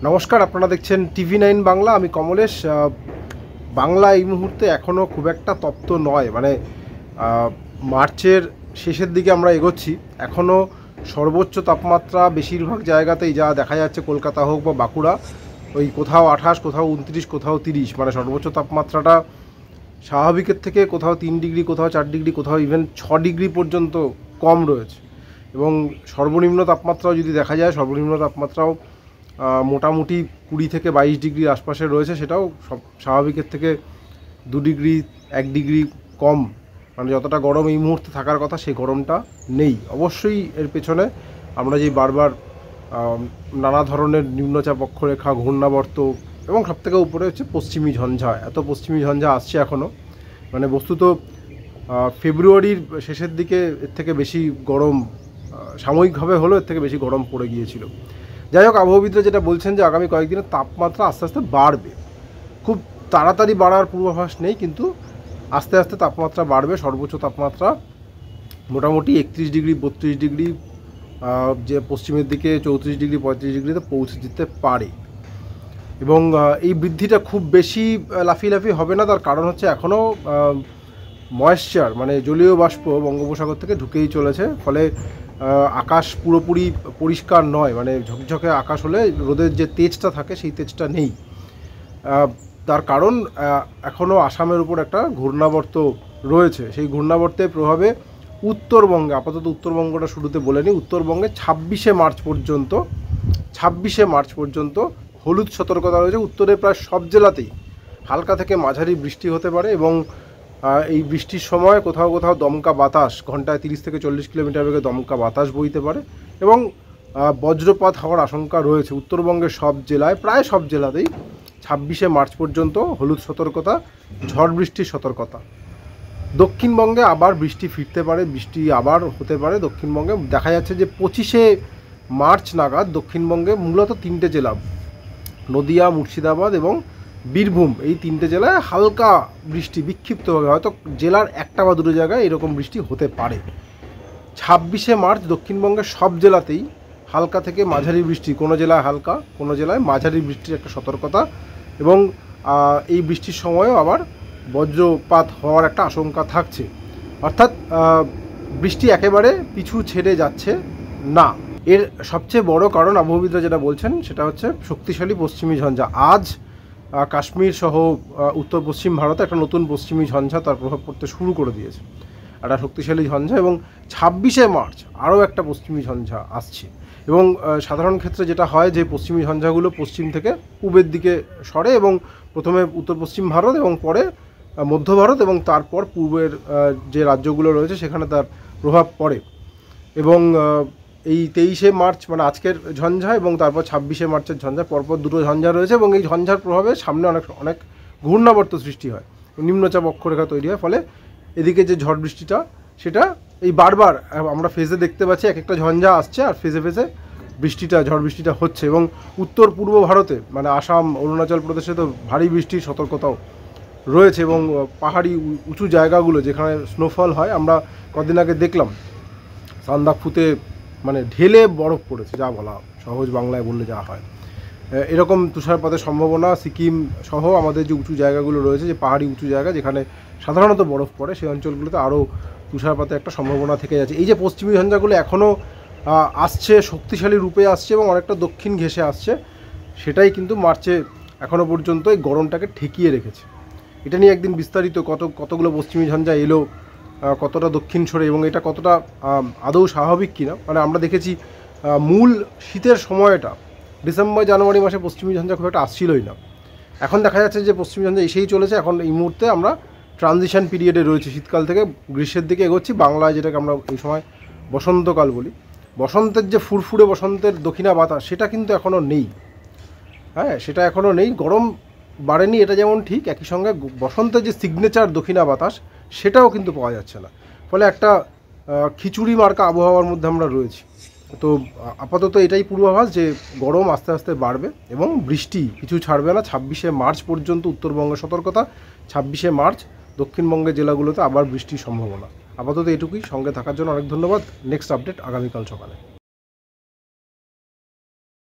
নমস্কার, আপনারা দেখছেন TV9 বাংলা। আমি কমলেশ। বাংলা এই মুহূর্তে এখনও খুব একটা তপ্ত নয়, মানে মার্চের শেষের দিকে আমরা এগোচ্ছি। এখনও সর্বোচ্চ তাপমাত্রা বেশিরভাগ জায়গাতেই যা দেখা যাচ্ছে, কলকাতা হোক বা বাঁকুড়া, ওই কোথাও 28, কোথাও 29, কোথাও 30, মানে সর্বোচ্চ তাপমাত্রাটা স্বাভাবিকের থেকে কোথাও 3 ডিগ্রি, কোথাও 4 ডিগ্রি, কোথাও ইভেন 6 ডিগ্রি পর্যন্ত কম রয়েছে। এবং সর্বনিম্ন তাপমাত্রাও যদি দেখা যায়, সর্বনিম্ন তাপমাত্রাও মোটামুটি 20 থেকে 22 ডিগ্রির আশপাশে রয়েছে। সেটাও সব স্বাভাবিকের থেকে 2 ডিগ্রি 1 ডিগ্রি কম, মানে যতটা গরম এই মুহূর্তে থাকার কথা সেই গরমটা নেই। অবশ্যই এর পেছনে আমরা যে বারবার নানা ধরনের নিম্নচাপ অক্ষরেখা, ঘূর্ণাবর্ত এবং সবথেকে উপরে হচ্ছে পশ্চিমী ঝঞ্ঝা। এত পশ্চিমী ঝঞ্ঝা আসছে এখনও, মানে বস্তুত ফেব্রুয়ারির শেষের দিকে এর থেকে বেশি গরম সাময়িকভাবে হলেও এর থেকে বেশি গরম পড়ে গিয়েছিল। যাই হোক, আবহাওয়াবিদরা যেটা বলছেন যে আগামী কয়েকদিনের তাপমাত্রা আস্তে আস্তে বাড়বে। খুব তাড়াতাড়ি বাড়ার পূর্বাভাস নেই, কিন্তু আস্তে আস্তে তাপমাত্রা বাড়বে। সর্বোচ্চ তাপমাত্রা মোটামুটি 31 ডিগ্রি 32 ডিগ্রি, যে পশ্চিমের দিকে 34 ডিগ্রি 35 ডিগ্রিতে পৌঁছে যেতে পারে। এবং এই বৃদ্ধিটা খুব বেশি লাফিয়ে হবে না। তার কারণ হচ্ছে এখনও ময়েশ্চার, মানে জলীয় বাষ্প বঙ্গোপসাগর থেকে ঢুকেই চলেছে। ফলে আকাশ পুরোপুরি পরিষ্কার নয়, মানে ঝকঝকে আকাশ হলে রোদের যে তেজটা থাকে সেই তেজটা নেই। তার কারণ এখনও আসামের উপর একটা ঘূর্ণাবর্ত রয়েছে। সেই ঘূর্ণাবর্তের প্রভাবে উত্তরবঙ্গে, আপাতত উত্তরবঙ্গটা শুরুতে বলে নিই, উত্তরবঙ্গে 26শে মার্চ পর্যন্ত হলুদ সতর্কতা রয়েছে। উত্তরের প্রায় সব জেলাতেই হালকা থেকে মাঝারি বৃষ্টি হতে পারে এবং এই বৃষ্টির সময় কোথাও কোথাও দমকা বাতাস, ঘন্টায় 30 থেকে 40 কিলোমিটার বেগে দমকা বাতাস বইতে পারে এবং বজ্রপাত হওয়ার আশঙ্কা রয়েছে। উত্তরবঙ্গের সব জেলায়, প্রায় সব জেলাতেই 26শে মার্চ পর্যন্ত হলুদ সতর্কতা, ঝড় বৃষ্টির সতর্কতা। দক্ষিণবঙ্গে আবার বৃষ্টি ফিরতে পারে, বৃষ্টি আবার হতে পারে। দক্ষিণবঙ্গে দেখা যাচ্ছে যে 25শে মার্চ নাগাদ দক্ষিণবঙ্গে মূলত 3টে জেলা, নদিয়া, মুর্শিদাবাদ এবং বীরভূম, এই 3টে জেলায় হালকা বৃষ্টি বিক্ষিপ্তভাবে, হয়তো জেলার একটা বা দুটো জায়গায় এরকম বৃষ্টি হতে পারে। 26শে মার্চ দক্ষিণবঙ্গের সব জেলাতেই হালকা থেকে মাঝারি বৃষ্টি, কোনো জেলায় হালকা, কোনো জেলায় মাঝারি বৃষ্টির একটা সতর্কতা। এবং এই বৃষ্টির সময়ও আবার বজ্রপাত হওয়ার একটা আশঙ্কা থাকছে। অর্থাৎ বৃষ্টি একেবারে পিছু ছেড়ে যাচ্ছে না। এর সবচেয়ে বড় কারণ আবহাওয়াবিদরা যেটা বলছেন সেটা হচ্ছে শক্তিশালী পশ্চিমী ঝঞ্ঝা। আজ কাশ্মীর সহ উত্তর পশ্চিম ভারতে একটা নতুন পশ্চিমী ঝঞ্ঝা তার প্রভাব পড়তে শুরু করে দিয়েছে, একটা শক্তিশালী ঝঞ্ঝা। এবং 26শে মার্চ আরও একটা পশ্চিমী ঝঞ্ঝা আসছে। এবং সাধারণ ক্ষেত্রে যেটা হয় যে পশ্চিমী ঝঞ্ঝাগুলো পশ্চিম থেকে পূবের দিকে সরে এবং প্রথমে উত্তর পশ্চিম ভারত এবং পরে মধ্য ভারত এবং তারপর পূর্বের যে রাজ্যগুলো রয়েছে সেখানে তার প্রভাব পড়ে। এবং এই 23শে মার্চ মানে আজকের ঝঞ্ঝা এবং তারপর 26শে মার্চের ঝঞ্ঝা, পরপর দুটো ঝঞ্ঝা রয়েছে। এবং এই ঝঞ্ঝার প্রভাবে সামনে অনেক ঘূর্ণাবর্ত সৃষ্টি হয়, নিম্নচাপ অক্ষরেখা তৈরি হয়। ফলে এদিকে যে ঝড় বৃষ্টিটা সেটা এই বারবার আমরা ফেজে দেখতে পাচ্ছি, এক একটা ঝঞ্ঝা আসছে আর ফেজে ঝড় বৃষ্টিটা হচ্ছে। এবং উত্তর পূর্ব ভারতে, মানে আসাম, অরুণাচল প্রদেশে তো ভারী বৃষ্টির সতর্কতাও রয়েছে। এবং পাহাড়ি উঁচু জায়গাগুলো যেখানে স্নোফল হয়, আমরা কদিন আগে দেখলাম সান্দাকফুতে মানে ঢেলে বরফ পড়েছে, যা বলা সহজ বাংলায় বললে যা হয়। এরকম তুষারপাতের সম্ভাবনা সিকিম সহ আমাদের যে উঁচু জায়গাগুলো রয়েছে, যে পাহাড়ি উঁচু জায়গা যেখানে সাধারণত বরফ পড়ে, সেই অঞ্চলগুলোতে আরও তুষারপাতের একটা সম্ভাবনা থেকে যাচ্ছে। এই যে পশ্চিমী ঝঞ্ঝাগুলো এখনও আসছে, শক্তিশালী রূপে আসছে এবং অনেকটা দক্ষিণ ঘেঁষে আসছে, সেটাই কিন্তু মার্চে এখনও পর্যন্ত এই গরমটাকে ঠেকিয়ে রেখেছে। এটা নিয়ে একদিন বিস্তারিত কতগুলো পশ্চিমী ঝঞ্ঝা এলো, কতটা দক্ষিণ সরে এবং এটা কতটা আদৌ স্বাভাবিক কিনা। মানে আমরা দেখেছি মূল শীতের সময়টা ডিসেম্বর জানুয়ারি মাসে পশ্চিমী ঝঞ্ঝা খুব একটা আসছিলই না। এখন দেখা যাচ্ছে যে পশ্চিমী ঝঞ্ঝা এসেই চলেছে। এখন এই মুহূর্তে আমরা ট্রানজিশন পিরিয়ডে রয়েছে, শীতকাল থেকে গ্রীষ্মের দিকে এগোচ্ছি। বাংলায় যেটাকে আমরা এই সময় বসন্তকাল বলি, বসন্তের যে ফুরফুরে বসন্তের দক্ষিণা বাতাস সেটা কিন্তু এখনও নেই। হ্যাঁ, সেটা এখনও নেই। গরম বাড়েনি এটা যেমন ঠিক, একই সঙ্গে বসন্তের যে সিগনেচার দক্ষিণা বাতাস সেটাও কিন্তু পাওয়া যাচ্ছে না। ফলে একটা খিচুড়ি মার্কা আবহাওয়ার মধ্যে আমরা রয়েছি। তো আপাতত এটাই পূর্বাভাস যে গরম আস্তে আস্তে বাড়বে এবং বৃষ্টি পিছু ছাড়বে না। 26শে মার্চ পর্যন্ত উত্তরবঙ্গের সতর্কতা, 26শে মার্চ দক্ষিণবঙ্গের জেলাগুলোতে আবার বৃষ্টির সম্ভাবনা। আপাতত এটুকুই। সঙ্গে থাকার জন্য অনেক ধন্যবাদ। নেক্সট আপডেট আগামীকাল সকালে।